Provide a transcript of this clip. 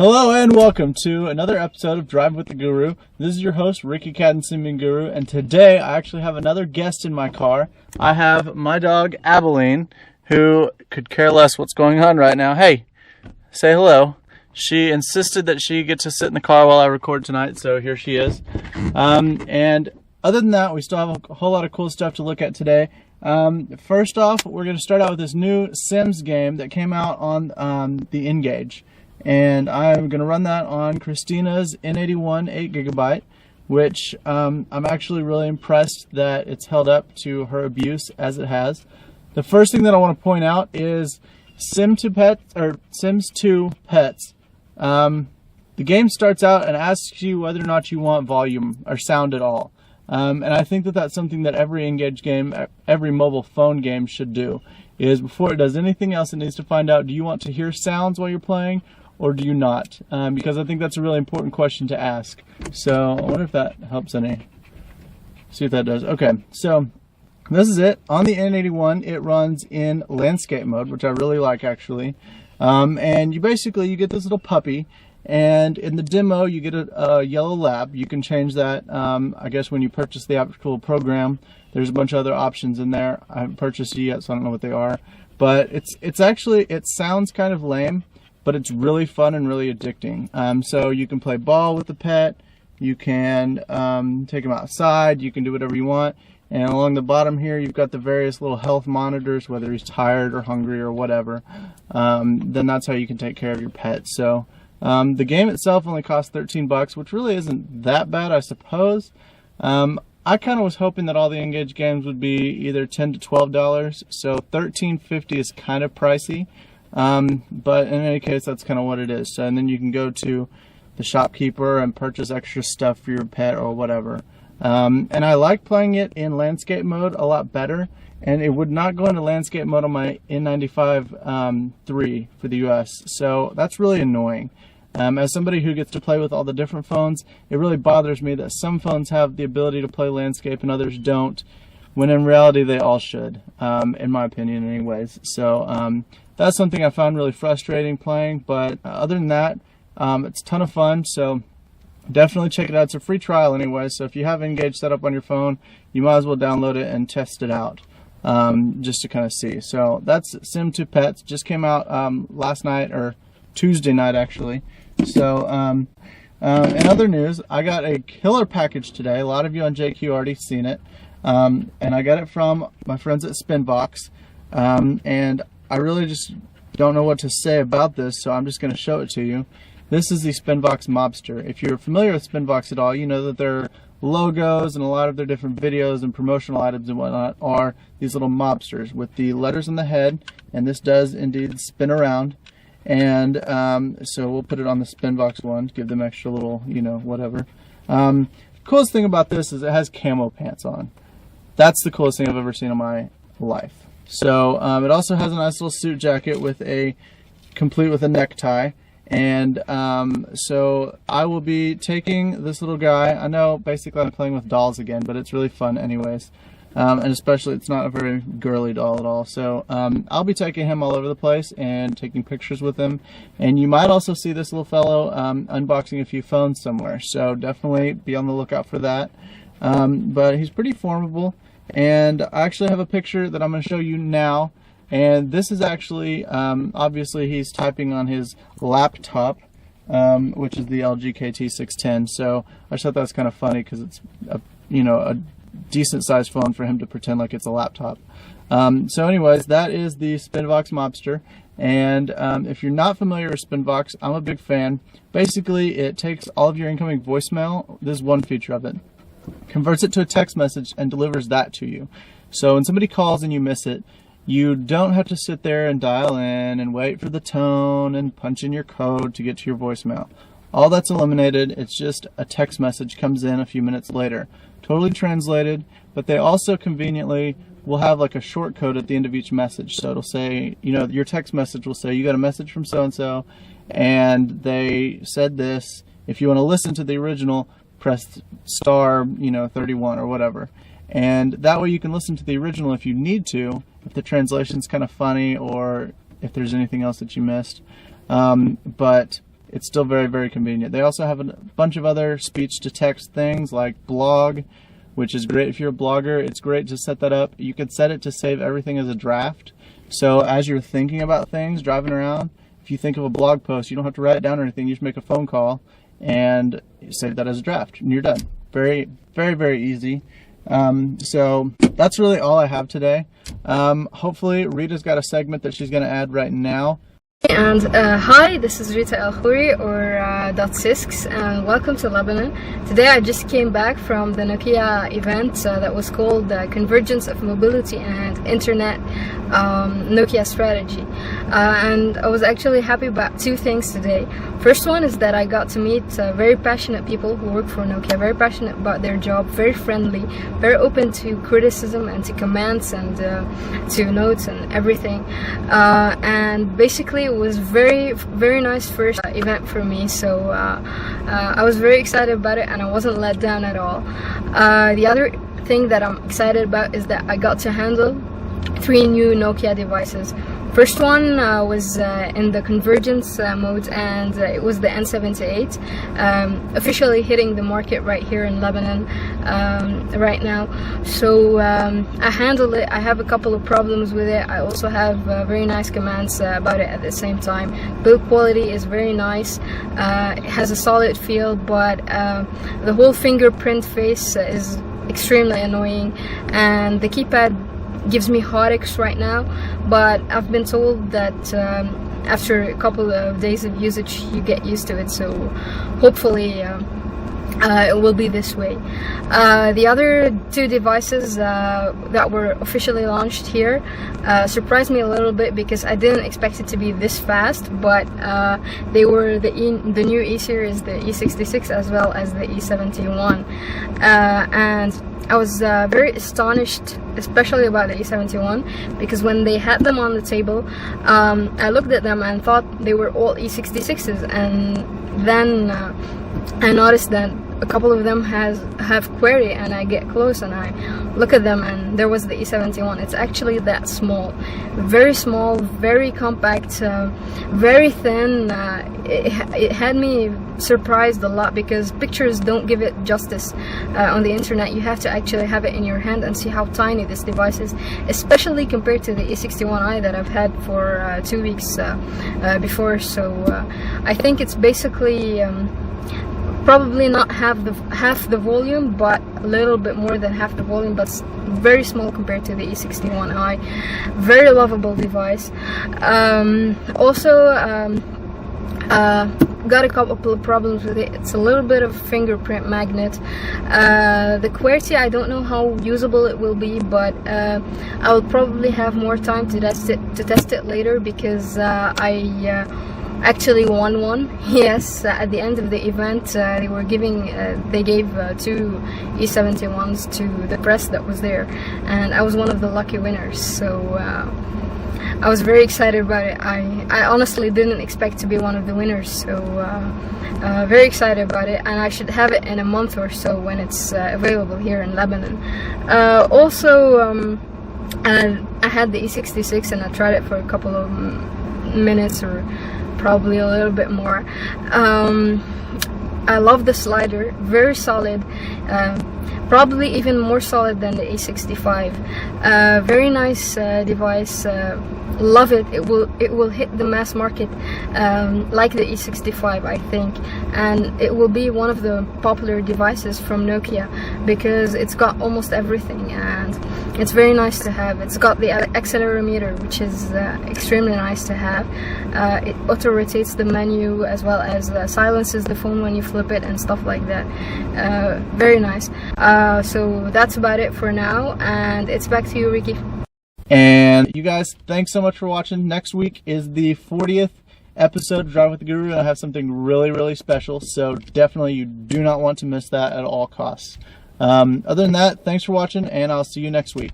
Hello and welcome to another episode of Drive with the Guru. This is your host, Ricky Cadden Guru, and today I actually have another guest in my car. I have my dog, Abilene, who could care less what's going on right now. Hey, say hello. She insisted that she get to sit in the car while I record tonight, so here she is. And other than that, we still have a whole lot of cool stuff to look at today. First off, we're going to start out with this new Sims game that came out on the N-Gage. And I'm going to run that on Christina's N81 8GB, which I'm actually really impressed that it's held up to her abuse as it has. The first thing that I want to point out is Sims 2 Pets. The game starts out and asks you whether or not you want volume or sound at all. And I think that that's something that every N-Gage game, every mobile phone game should do, is before it does anything else, it needs to find out, do you want to hear sounds while you're playing, or do you not? Because I think that's a really important question to ask. So I wonder if that helps any. See if that does. Okay, so this is it. On the N81, it runs in landscape mode, which I really like actually. And you get this little puppy, and in the demo you get a yellow lab. You can change that, I guess, when you purchase the actual program. There's a bunch of other options in there. I haven't purchased it yet, so I don't know what they are. But it sounds kind of lame, but it's really fun and really addicting. So you can play ball with the pet, you can take him outside, you can do whatever you want. And along the bottom here, you've got the various little health monitors, whether he's tired or hungry or whatever. Then that's how you can take care of your pet. So the game itself only costs $13, which really isn't that bad, I suppose. I kind of was hoping that all the N-Gage games would be either $10 to $12, so $13.50 is kind of pricey. But in any case, that's kind of what it is. So, and then you can go to the shopkeeper and purchase extra stuff for your pet or whatever. And I like playing it in landscape mode a lot better, and it would not go into landscape mode on my N95 3 for the US, so that's really annoying. As somebody who gets to play with all the different phones, it really bothers me that some phones have the ability to play landscape and others don't, when in reality they all should, in my opinion anyways. So that's something I found really frustrating playing, but other than that, it's a ton of fun, so definitely check it out. It's a free trial anyway, so if you have N-Gage set up on your phone, you might as well download it and test it out, just to kind of see. So that's Sims 2 Pets. Just came out last night, or Tuesday night actually. So in other news, I got a killer package today. A lot of you on JQ already seen it, and I got it from my friends at Spinbox, and I really just don't know what to say about this, so I'm just going to show it to you. This is the Spinbox Mobster. If you're familiar with Spinbox at all, you know that their logos and a lot of their different videos and promotional items and whatnot are these little mobsters with the letters on the head, and this does indeed spin around. And so we'll put it on the Spinbox one, give them extra little, whatever. Coolest thing about this is it has camo pants on. That's the coolest thing I've ever seen in my life. So it also has a nice little suit jacket complete with a necktie. And so I will be taking this little guy. I know basically I'm playing with dolls again, but it's really fun anyways. And especially it's not a very girly doll at all. So I'll be taking him all over the place and taking pictures with him. And you might also see this little fellow unboxing a few phones somewhere. So definitely be on the lookout for that. But he's pretty formidable. And I actually have a picture that I'm going to show you now. And this is actually, obviously he's typing on his laptop, which is the LG KT610. So I just thought that was kind of funny because it's a decent sized phone for him to pretend like it's a laptop. So anyways, that is the Spinbox Mobster. And if you're not familiar with Spinbox, I'm a big fan. Basically, it takes all of your incoming voicemail. This is one feature of it. Converts it to a text message and delivers that to you. So when somebody calls and you miss it, you don't have to sit there and dial in and wait for the tone and punch in your code to get to your voicemail. All that's eliminated. It's just a text message comes in a few minutes later. Totally translated, but they also conveniently will have like a short code at the end of each message. So it'll say, your text message will say, you got a message from so-and-so, and they said this. If you want to listen to the original, press star, 31 or whatever. And that way you can listen to the original if you need to, if the translation's kind of funny or if there's anything else that you missed. But it's still very, very convenient. They also have a bunch of other speech-to-text things like blog, which is great if you're a blogger. It's great to set that up. You can set it to save everything as a draft. So as you're thinking about things, driving around, if you think of a blog post, you don't have to write it down or anything. You just make a phone call and save that as a draft, and you're done. Very, very, very easy. So that's really all I have today. Hopefully Rita's got a segment that she's going to add right now. And hi, this is Rita El Khouri, or Dotsisx, and welcome to Lebanon. Today I just came back from the Nokia event that was called Convergence of Mobility and Internet Nokia Strategy. And I was actually happy about two things today. First one is that I got to meet very passionate people who work for Nokia, very passionate about their job, very friendly, very open to criticism and to comments and to notes and everything. And basically it was very, very nice first event for me, so I was very excited about it and I wasn't let down at all. The other thing that I'm excited about is that I got to handle 3 new Nokia devices. First one was in the convergence mode, and it was the N78, officially hitting the market right here in Lebanon right now. So I handled it. I have a couple of problems with it. I also have very nice commands about it at the same time. Build quality is very nice. It has a solid feel, but the whole fingerprint face is extremely annoying, and the keypad gives me heartaches right now, but I've been told that after a couple of days of usage you get used to it, so hopefully it will be this way. The other 2 devices that were officially launched here surprised me a little bit because I didn't expect it to be this fast, but they were the new E-series, the E66 as well as the E71, and I was very astonished, especially about the E71, because when they had them on the table, I looked at them and thought they were all E66s, and then I noticed that a couple of them have query, and I get close and I look at them and there was the E71. It's actually that small, very compact, very thin. It had me surprised a lot because pictures don't give it justice on the internet. You have to actually have it in your hand and see how tiny this device is, especially compared to the E61i that I've had for 2 weeks before. So I think it's basically probably not half the volume, but a little bit more than half the volume, but very small compared to the E61i. Very lovable device. Got a couple of problems with it. It's a little bit of fingerprint magnet. The QWERTY, I don't know how usable it will be, but I will probably have more time to test it later, because I actually won one. Yes, at the end of the event they gave 2 E71s to the press that was there, and I was one of the lucky winners, so I was very excited about it. I honestly didn't expect to be one of the winners, so very excited about it, and I should have it in a month or so when it's available here in Lebanon. I had the E66 and I tried it for a couple of minutes, or probably a little bit more. I love the slider, very solid, probably even more solid than the E65. Very nice device. Love it. It will hit the mass market like the E65, I think, and it will be one of the popular devices from Nokia because it's got almost everything, and it's very nice to have. It's got the accelerometer, which is extremely nice to have. It auto rotates the menu as well as silences the phone when you flip it and stuff like that. Very nice. So that's about it for now, and it's back to you, Ricky. And you guys, thanks so much for watching. Next week is the 40th episode of Drive with the Guru. I have something really, really special, so definitely you do not want to miss that at all costs. Other than that, thanks for watching, and I'll see you next week.